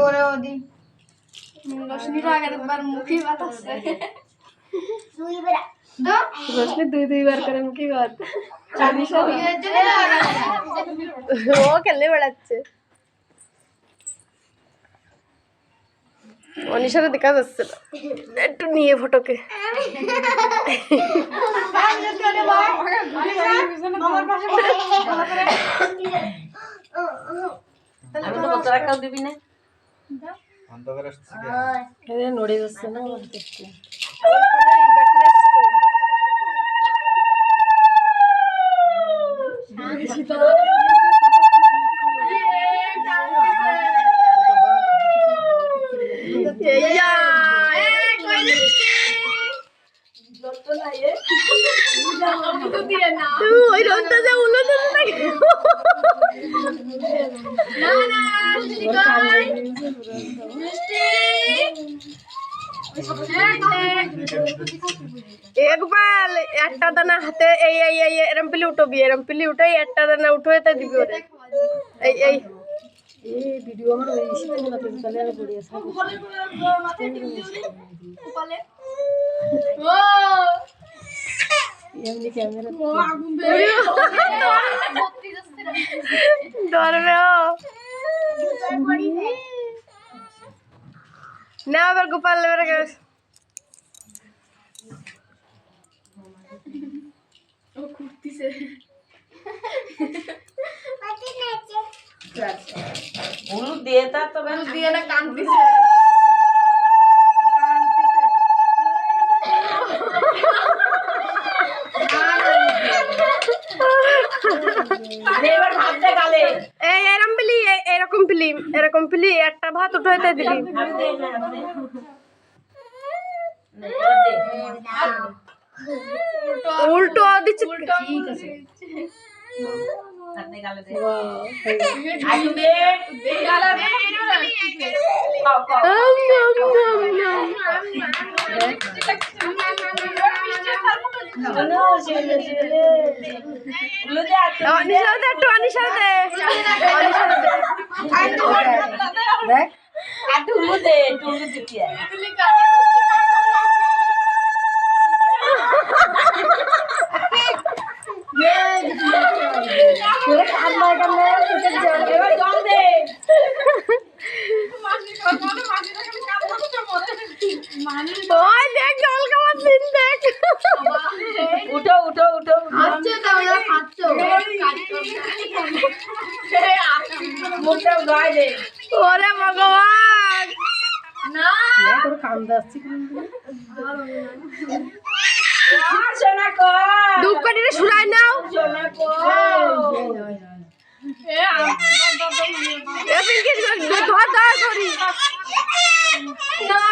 ওরে ওদি রশ্মির আগের বার মুখে বাতাসে রশ্মি দুইবার করে মুখে বাত ও খেলে বেড়াচ্ছে অনিশারে দেখা যাচ্ছে না একটু নিয়ে ফটোকে নড়ে যাচ্ছে না ওই রোদটা যা উলো একবার একটা দানা হাতে এই এই এই এরম পিলি উঠবি এরম পিলি উঠে একটা দানা উঠে দিবি ওরে এই এই এই ভিডিও আমার ওই সিস্টেমে না তুই তাহলে আর পড়ি আছে ও এমনি ক্যামেরা ধরবে না আবার গোপাল লেবে গেছ ও কুর্তিছে হলুদ দিয়ে তা তো হলুদ দিয়ে না কাঁদতিছে এবার ভাত দে গালে এই এরকম পিলি একটা ভাত উঠাইতে দিবি উল্টো দিচ্ছে ঠিক আছে ভাত দে গালে দে আইু দে গালে দে উঠো উঠো উঠো মুখটা গায়ে দে ওরে ভগবান না তোর কান্দা আসছে সোনা কো দুপ কাটিরে শুনাই নাও সোনা কো এ পিনকে ধর ধর করি না